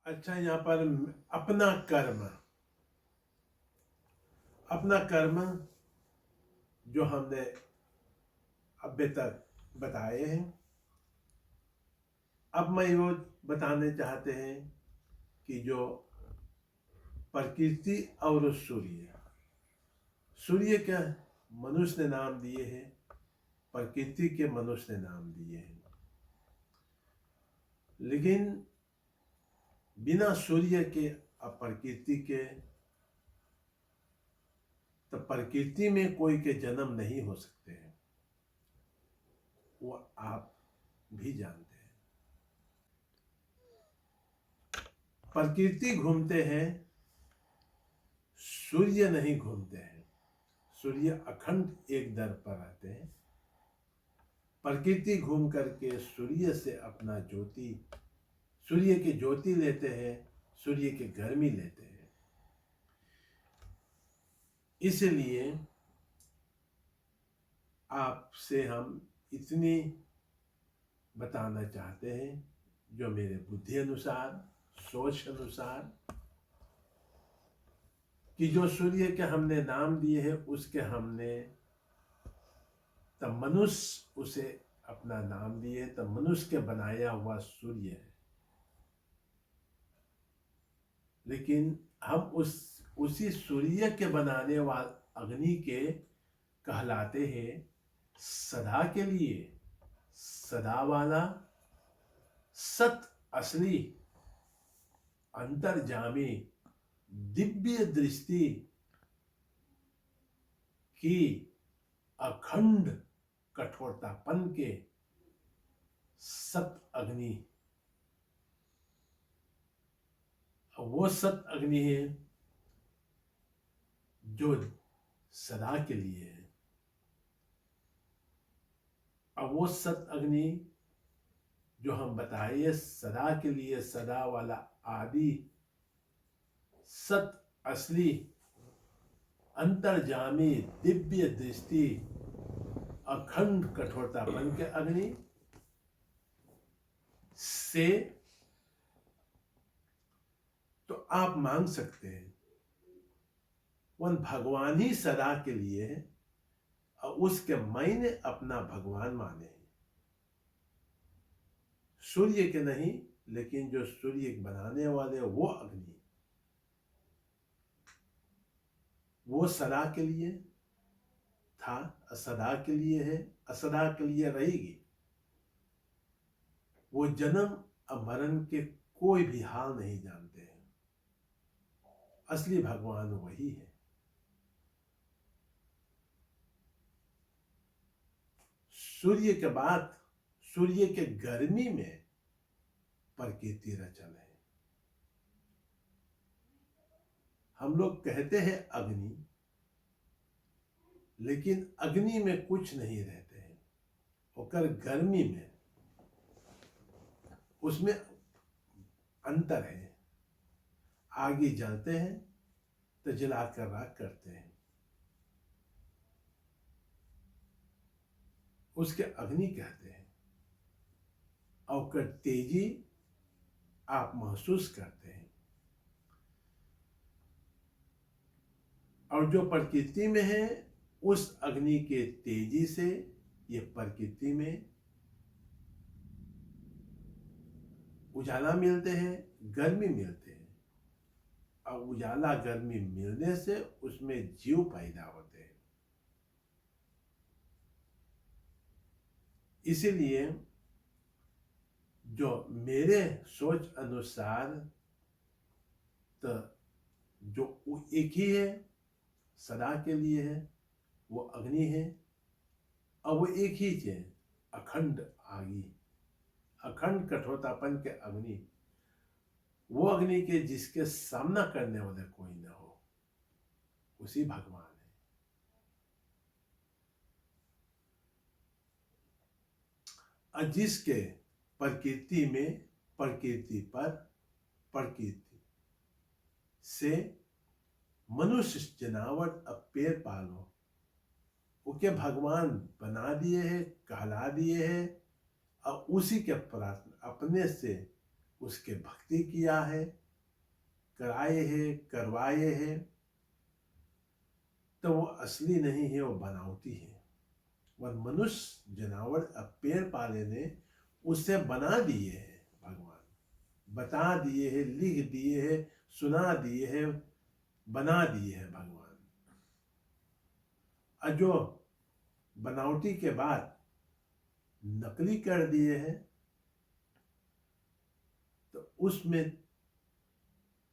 अच्छा, यहाँ पर अपना कर्म, अपना कर्म जो हमने अभी तक बताए हैं, अब मैं वो बताने चाहते हैं कि जो प्रकृति और सूर्य, सूर्य क्या मनुष्य ने नाम दिए हैं, प्रकृति के मनुष्य ने नाम दिए हैं, लेकिन बिना सूर्य के और प्रकृति के, तो प्रकृति में कोई के जन्म नहीं हो सकते हैं, वो आप भी जानते हैं। प्रकृति घूमते हैं, सूर्य नहीं घूमते हैं। सूर्य अखंड एक दर पर रहते हैं। प्रकृति घूम करके सूर्य से अपना ज्योति, सूर्य की ज्योति लेते हैं, सूर्य की गर्मी लेते हैं। इसलिए आपसे हम इतनी बताना चाहते हैं, जो मेरे बुद्धि अनुसार, सोच अनुसार, कि जो सूर्य के हमने नाम दिए हैं, उसके हमने तब मनुष्य उसे अपना नाम दिए, तब मनुष्य के बनाया हुआ सूर्य है। लेकिन हम उसी सूर्य के बनाने वाले अग्नि के कहलाते हैं सदा के लिए, सदा वाला, सत असली, अंतर्जामी, दिव्य दृष्टि की अखंड कठोरतापन के सत अग्नि। वो सत अग्नि है जो सदा के लिए है। अब वो सत अग्नि जो हम बताइए सदा के लिए, सदा वाला आदि सत असली अंतर्जामी दिव्य दृष्टि अखंड कठोरतापन के अग्नि से तो आप मांग सकते हैं, वह भगवान ही सदा के लिए है और उसके मैंने अपना भगवान माने हैं। सूर्य के नहीं, लेकिन जो सूर्य बनाने वाले वो अग्नि, वो सदा के लिए था, सदा के लिए है, असदा के लिए रहेगी। वो जन्म और मरण के कोई भी हाल नहीं जानते हैं। असली भगवान वही है। सूर्य के बाद, सूर्य के गर्मी में प्रकृति रचल है। हम लोग कहते हैं अग्नि, लेकिन अग्नि में कुछ नहीं रहते हैं। होकर गर्मी में उसमें अंतर है। आगे जलते हैं तो जलाकर राख करते हैं, उसके अग्नि कहते हैं। और तेजी आप महसूस करते हैं। और जो प्रकृति में है, उस अग्नि के तेजी से ये प्रकृति में उजाला मिलते हैं, गर्मी मिलते हैं। और उजाला गर्मी मिलने से उसमें जीव पैदा होते हैं। इसीलिए जो मेरे सोच अनुसार, तो जो एक ही है, सदा के लिए है, वो अग्नि है। और वो एक ही है, अखंड आगी, अखंड कठोरतापन के अग्नि। वो अग्नि के जिसके सामना करने वाले कोई ना हो, उसी भगवान है। और जिसके प्रकृति में, प्रकृति पर, प्रकृति से मनुष्य जनावर अब पेड़ पालो, उके भगवान बना दिए हैं, कहला दिए हैं। और उसी के प्रार्थना अपने से उसके भक्ति किया है, कराए है, करवाए है, तो वो असली नहीं है, वो बनावटी है। वह मनुष्य, जानवर, पेड़ पाले ने उसे बना दिए हैं भगवान, बता दिए हैं, लिख दिए हैं, सुना दिए हैं, बना दिए हैं भगवान। और जो बनावटी के बाद नकली कर दिए हैं, तो उसमें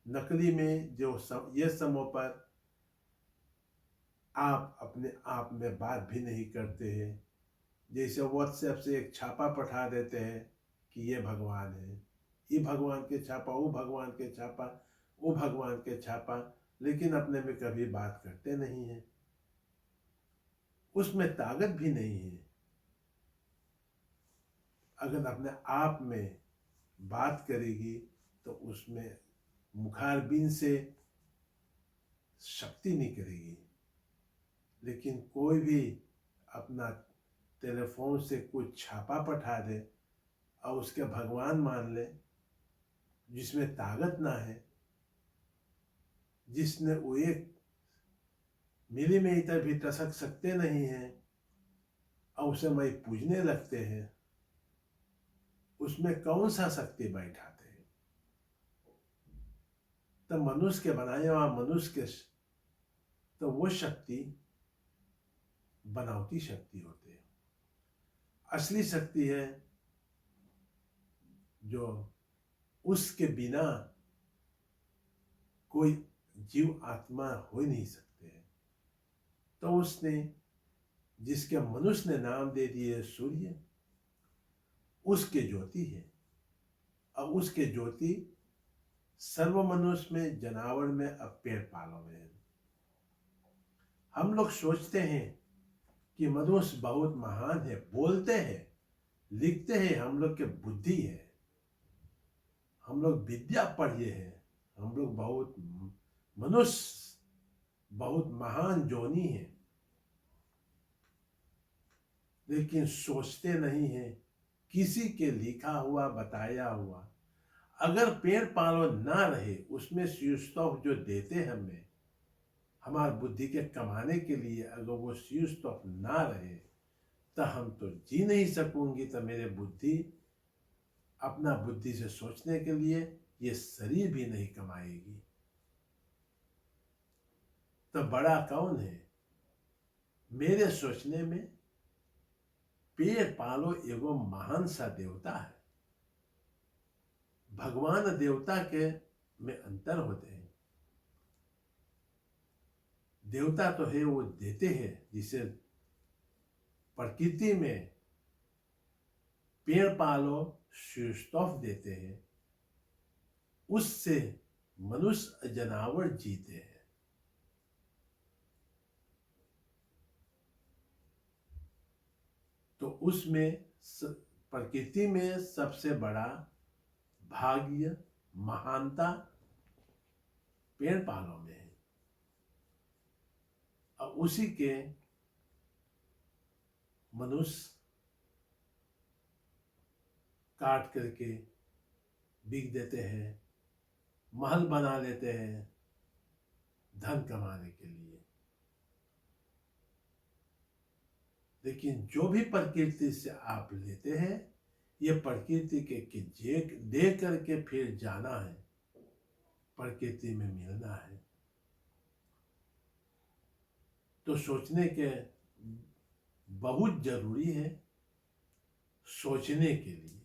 नकली में जो ये समय पर आप अपने आप में बात भी नहीं करते हैं। जैसे व्हाट्सएप से एक छापा पठा देते हैं कि ये भगवान है, ये भगवान के छापा, वो भगवान के छापा, वो भगवान के छापा, लेकिन अपने में कभी बात करते नहीं है। उसमें ताकत भी नहीं है। अगर अपने आप में बात करेगी तो उसमें मुखारबिन से शक्ति निकलेगी। लेकिन कोई भी अपना टेलीफोन से कुछ छापा पठा दे और उसके भगवान मान ले, जिसमें ताकत ना है, जिसने वो एक मिलीमीटर भी टसक सकते नहीं हैं, और उसे मैं पूजने लगते हैं, उसमें कौन सा शक्ति बैठाते हैं? तो मनुष्य के बनाए हुआ मनुष्य के, तो वो शक्ति बनावटी शक्ति होती है। असली शक्ति है जो उसके बिना कोई जीव आत्मा हो ही नहीं सकते हैं। तो उसने, जिसके मनुष्य ने नाम दे दिए सूर्य, उसके ज्योति है। और उसके ज्योति सर्व मनुष्य में, जानवर में, अब पेड़ पालों में है। हम लोग सोचते हैं कि मनुष्य बहुत महान है, बोलते हैं, लिखते हैं, हम लोग के बुद्धि है, हम लोग विद्या पढ़े हैं, हम लोग बहुत मनुष्य बहुत महान जोनी है, लेकिन सोचते नहीं है किसी के लिखा हुआ, बताया हुआ। अगर पेड़ पालो ना रहे, उसमें सुस्तौफ जो देते हैं हमें हमारे बुद्धि के कमाने के लिए, अगर वो सुस्तौफ ना रहे तो हम तो जी नहीं सकूंगी। तो मेरे बुद्धि अपना बुद्धि से सोचने के लिए ये शरीर भी नहीं कमाएगी। तो बड़ा कौन है? मेरे सोचने में पेड़ पालो एवं महान सा देवता है। भगवान देवता के में अंतर होते हैं। देवता तो है वो देते हैं, जिसे प्रकृति में पेड़ पालो सुस्तौफ देते हैं, उससे मनुष्य जानवर जीते हैं। तो उसमें प्रकृति में सबसे बड़ा भाग्य, महानता पेड़ पालों में है। और उसी के मनुष्य काट करके बिक देते हैं, महल बना लेते हैं धन कमाने के लिए। लेकिन जो भी प्रकृति से आप लेते हैं, ये प्रकृति के दे करके फिर जाना है, प्रकृति में मिलना है। तो सोचने के बहुत जरूरी है। सोचने के लिए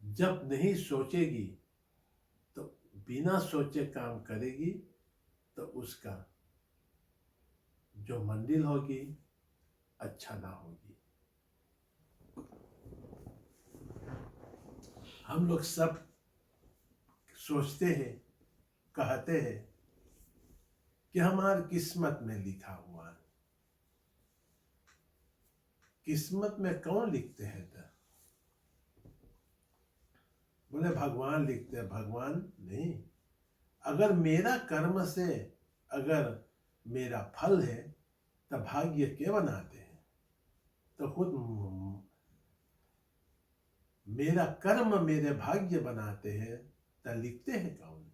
जब नहीं सोचेगी तो बिना सोचे काम करेगी, तो उसका जो मंजिल होगी अच्छा ना होगी। हम लोग सब सोचते हैं, कहते हैं कि हमारी किस्मत में लिखा हुआ है। किस्मत में कौन लिखते हैं? तो बोले भगवान लिखते हैं। भगवान नहीं। अगर मेरा कर्म से अगर मेरा फल है तो भाग्य के बनाते हैं? तो खुद मेरा कर्म मेरे भाग्य बनाते हैं, त लिखते हैं कौन।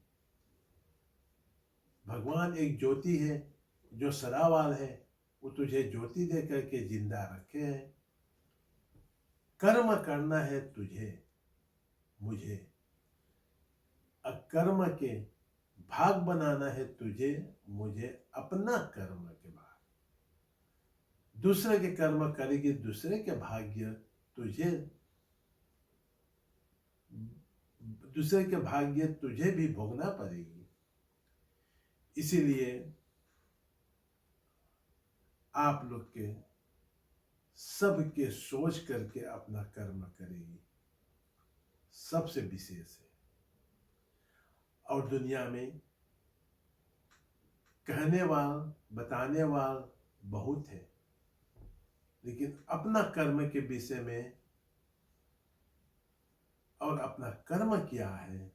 भगवान एक ज्योति है जो सदावाल है, वो तुझे ज्योति दे करके जिंदा रखे हैं। कर्म करना है तुझे मुझे, अकर्म के भाग बनाना है तुझे मुझे। अपना कर्म के बाद दूसरे के कर्म करेगी, दूसरे के भाग्य तुझे, दूसरे के भाग्य तुझे भी भोगना पड़ेगी। इसीलिए आप लोग के सबके सोच करके अपना कर्म करेगी, सबसे विशेष है। और दुनिया में कहने वाल बताने वाल बहुत है, लेकिन अपना कर्म के विषय में और अपना कर्म क्या है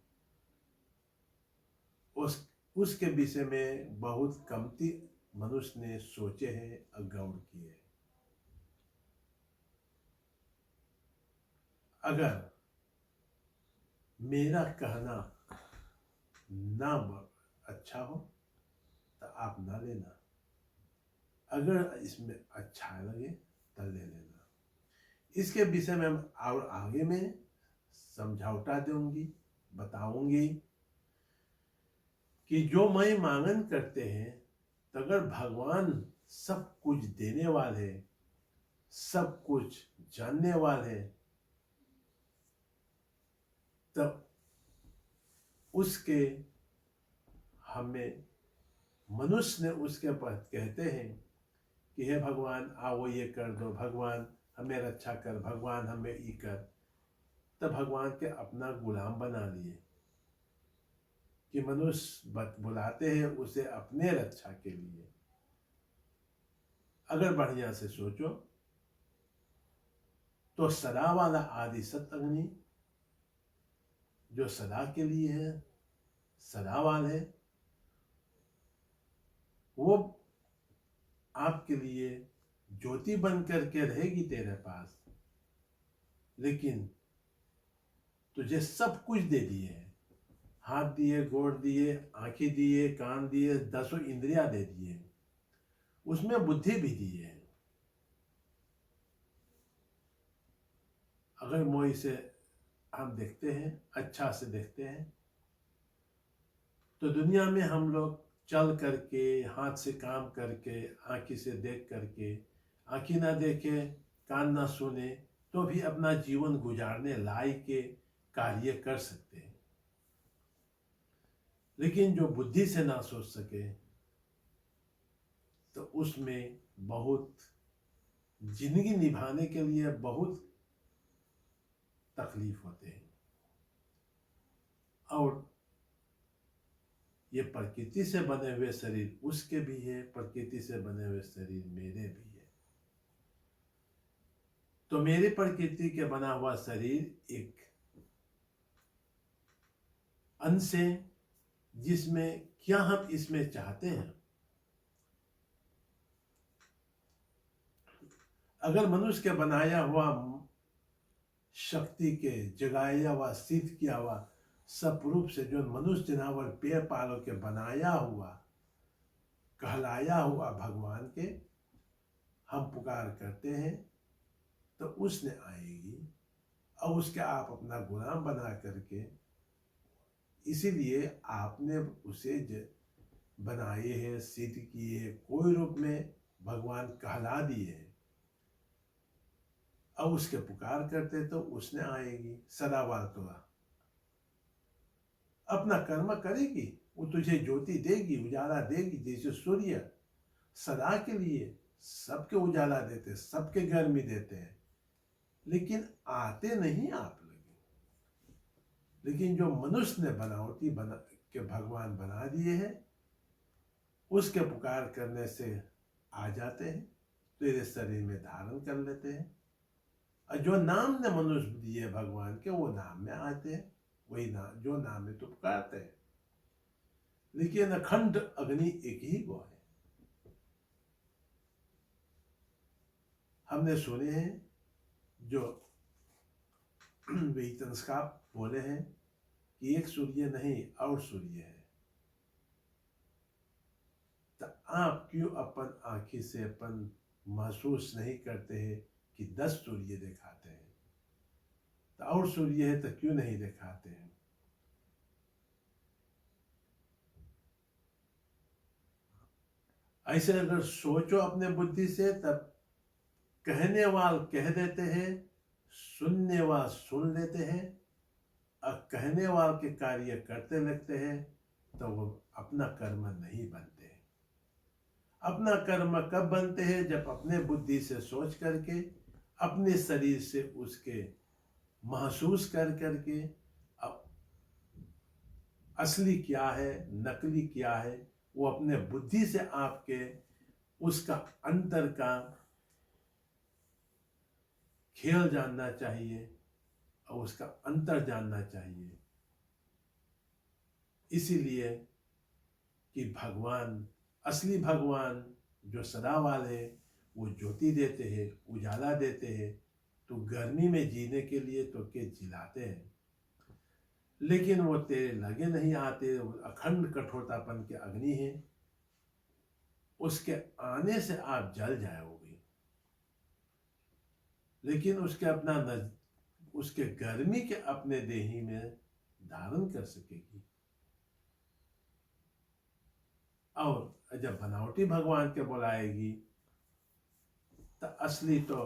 उसके विषय में बहुत कमती मनुष्य ने सोचे हैं और गौर किए हैं। अगर मेरा कहना ना अच्छा हो तो आप ना लेना, अगर इसमें अच्छा लगे तो ले लेना। इसके विषय में हम और आगे में समझौता दूंगी, बताऊंगी कि जो मैं मांगन करते हैं, तो अगर भगवान सब कुछ देने वाले, सब कुछ जानने वाले, तब उसके हमें मनुष्य ने उसके पास कहते हैं कि हे भगवान आओ ये कर दो, भगवान हमें रक्षा कर, भगवान हमें ये कर। तब भगवान के अपना गुलाम बना लिए कि मनुष्य बुलाते हैं उसे अपने रक्षा के लिए। अगर बढ़िया से सोचो तो सदा वाला आदि सत्य अग्नि जो सदा के लिए है, सदावाल है, वो आपके लिए ज्योति बन करके रहेगी तेरे पास। लेकिन तुझे सब कुछ दे दिए है, हाथ दिए, गोड़ दिए, आंखें दिए, कान दिए, 10 इंद्रियां दे दिए, उसमें बुद्धि भी दी है। अगर मोई से हम देखते हैं, अच्छा से देखते हैं, तो दुनिया में हम लोग चल करके, हाथ से काम करके, आंखी से देख करके, आंखी ना देखे, कान ना सुने, तो भी अपना जीवन गुजारने लायक के कार्य कर सकते हैं। लेकिन जो बुद्धि से ना सोच सके, तो उसमें बहुत जिंदगी निभाने के लिए बहुत तकलीफ होते हैं। और ये प्रकृति से बने हुए शरीर उसके भी है, प्रकृति से बने हुए शरीर मेरे भी है। तो मेरी प्रकृति के बना हुआ शरीर एक अंश है, जिसमें क्या हम इसमें चाहते हैं। अगर मनुष्य के बनाया हुआ शक्ति के जगाया हुआ, सिद्ध किया हुआ सब रूप से जो मनुष्य जनावर पेड़ पालों के बनाया हुआ, कहलाया हुआ भगवान के हम पुकार करते हैं, तो उसने आएगी और उसके आप अपना गुलाम बना करके, इसीलिए आपने उसे बनाए हैं, सिद्ध किए, कोई रूप में भगवान कहला दिए हैं, और उसके पुकार करते तो उसने आएगी। सदावाल तो अपना कर्म करेगी, वो तुझे ज्योति देगी, उजाला देगी, जैसे सूर्य सदा के लिए सबके उजाला देते, सबके गर्मी देते हैं, लेकिन आते नहीं आप लगे। लेकिन जो मनुष्य ने बनावटी बना के भगवान बना दिए हैं, उसके पुकार करने से आ जाते हैं, तेरे शरीर में धारण कर लेते हैं, और जो नाम ने मनुष्य दिए भगवान के, वो नाम में आते हैं, वही नाम जो नाम में तो पुकारते हैं। लेकिन अखंड अग्नि एक ही वो है। हमने सुने हैं जो वेतनस्काप बोले हैं कि एक सूर्य नहीं और सूर्य है, तो आप क्यों अपन आँखी से अपन महसूस नहीं करते हैं कि 10 सूर्य दिखाते हैं? तो और सूर्य है तो क्यों नहीं दिखाते हैं? ऐसे अगर सोचो अपने बुद्धि से, तब कहने वाल कह देते हैं, सुनने वाल सुन लेते हैं, और कहने वाल के कार्य करते लगते हैं, तो वो अपना कर्म नहीं बनते हैं। अपना कर्म कब बनते हैं? जब अपने बुद्धि से सोच करके, अपने शरीर से उसके महसूस कर करके, अब असली क्या है नकली क्या है वो अपने बुद्धि से आपके उसका अंतर का खेल जानना चाहिए और उसका अंतर जानना चाहिए। इसीलिए कि भगवान, असली भगवान जो सदा वाले, वो ज्योति देते हैं, उजाला देते हैं, तो गर्मी में जीने के लिए तो के जिलाते हैं, लेकिन वो तेरे लगे नहीं आते। वो अखंड कठोरतापन के अग्नि है, उसके आने से आप जल जाओगे, लेकिन उसके अपना उसके गर्मी के अपने देही में धारण कर सकेगी। और जब बनावटी भगवान के बुलाएगी, तो असली तो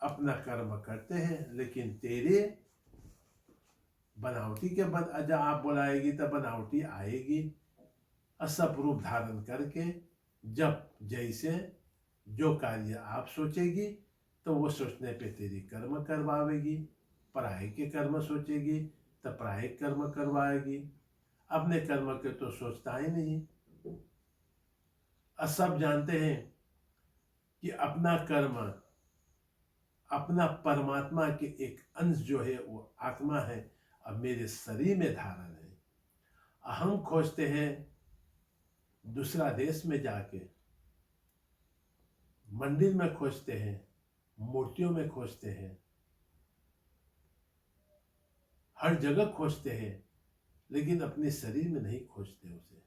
अपना कर्म करते हैं, लेकिन तेरे बनावटी के जब आप बुलाएगी तो बनावटी आएगी, असप रूप धारण करके, जब जैसे जो कार्य आप सोचेगी तो वो सोचने पे तेरी कर्म करवाएगी। पराये के कर्म सोचेगी तो पराये कर्म करवाएगी, अपने कर्म के तो सोचता ही नहीं। सब जानते हैं कि अपना कर्म, अपना परमात्मा के एक अंश जो है वो आत्मा है, अब मेरे शरीर में धारण है। हम खोजते हैं दूसरा देश में जाके, मंदिर में खोजते हैं, मूर्तियों में खोजते हैं, हर जगह खोजते हैं, लेकिन अपने शरीर में नहीं खोजते उसे।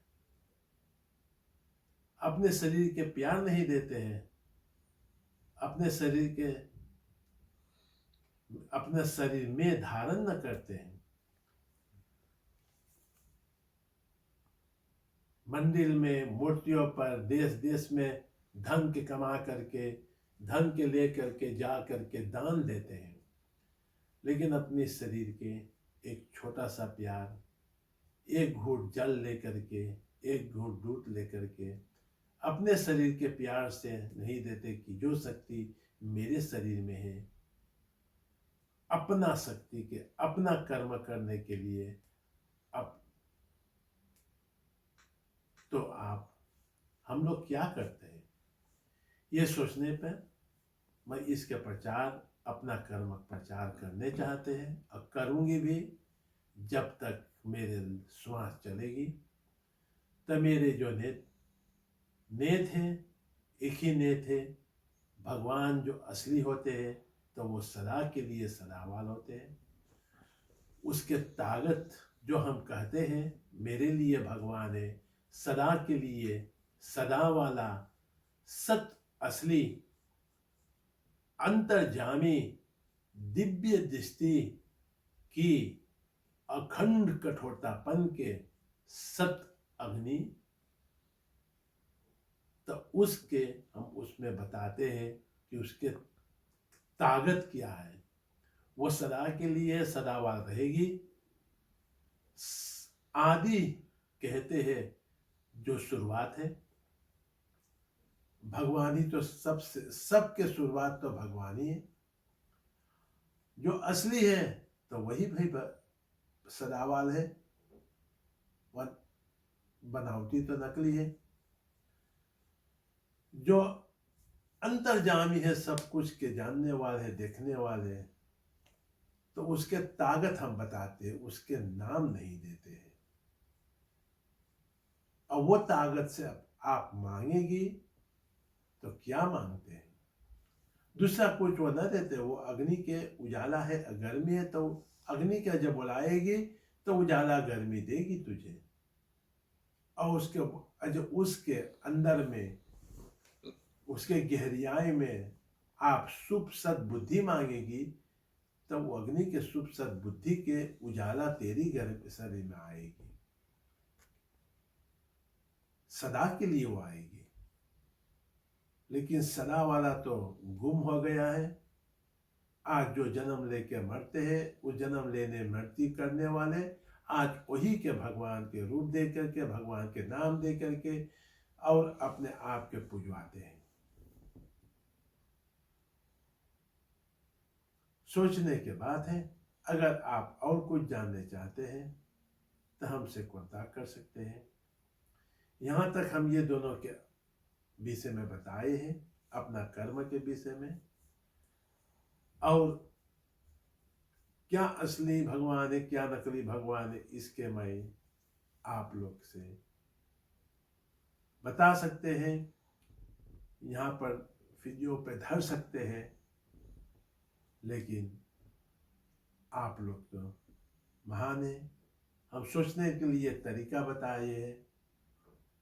अपने शरीर के प्यार नहीं देते हैं, अपने शरीर के अपने शरीर में धारण न करते हैं। मंदिर में, मूर्तियों पर, देश देश में धन के कमा करके, धन के ले करके जा करके दान देते हैं, लेकिन अपने शरीर के एक छोटा सा प्यार, एक घूंट जल लेकर के, एक घूंट दूध लेकर के, अपने शरीर के प्यार से नहीं देते कि जो शक्ति मेरे शरीर में है, अपना शक्ति के, अपना कर्म करने के लिए। अब तो आप, हम लोग क्या करते हैं ये सोचने पर, मैं इसके प्रचार, अपना कर्म प्रचार करने चाहते हैं और करूँगी भी जब तक मेरे श्वास चलेगी। तब मेरे जो नेत हैं, एक ही नेत है, भगवान जो असली होते हैं तो वो सदा के लिए सदावाल होते हैं। उसके ताकत जो हम कहते हैं मेरे लिए भगवान है, सदा के लिए सदा वाला, सत असली अंतर्जामी दिव्य दृष्टि की अखंड कठोरतापन के सत अग्नि, तो उसके हम उसमें बताते हैं कि उसके ताकत क्या है। वो सदा के लिए सदावार रहेगी। आदि कहते हैं जो शुरुआत है, भगवान ही तो सबसे, सबके शुरुआत तो भगवान ही है। जो असली है तो वही भाई सदावाल है, बनावटी तो नकली है। जो अंतर्जामी है, सब कुछ के जानने वाले, देखने वाले, तो उसके ताकत हम बताते हैं, उसके नाम नहीं देते हैं। और वो ताकत से आप मांगेगी तो क्या मांगते हैं? दूसरा कुछ वो न देते, वो अग्नि के उजाला है, गर्मी है तो अग्नि का जब बुलाएगी तो उजाला गर्मी देगी तुझे। और जब उसके अंदर में, उसके गहराई में आप शुभ सद्बुद्धि मांगेगी, तब वो अग्नि के शुभ सद्बुद्धि के उजाला तेरी गर्भ शरीर में आएगी, सदा के लिए वो आएगी। लेकिन सदा वाला तो गुम हो गया है। आज जो जन्म लेके मरते हैं, वो जन्म लेने मृत्यु करने वाले आज वही के भगवान के रूप दे करके, भगवान के नाम दे करके और अपने आप के पुजवाते हैं। सोचने के बाद है। अगर आप और कुछ जानने चाहते हैं तो हमसे कांटेक्ट कर सकते हैं। यहाँ तक हम ये दोनों के विषय में बताए हैं, अपना कर्म के विषय में, और क्या असली भगवान है क्या नकली भगवान है, इसके मैं आप लोग से बता सकते हैं, यहाँ पर वीडियो पे धर सकते हैं। लेकिन आप लोग तो महान हैं, हम सोचने के लिए तरीका बताए हैं।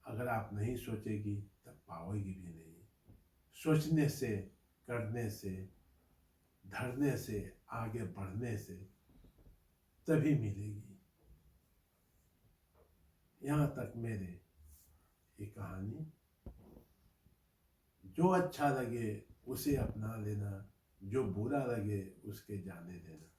अगर आप नहीं सोचेगी तब पाओगी भी नहीं। सोचने से, करने से, धरने से, आगे बढ़ने से तभी मिलेगी। यहाँ तक मेरे ये कहानी, जो अच्छा लगे उसे अपना लेना, जो बुरा लगे उसके जाने देना।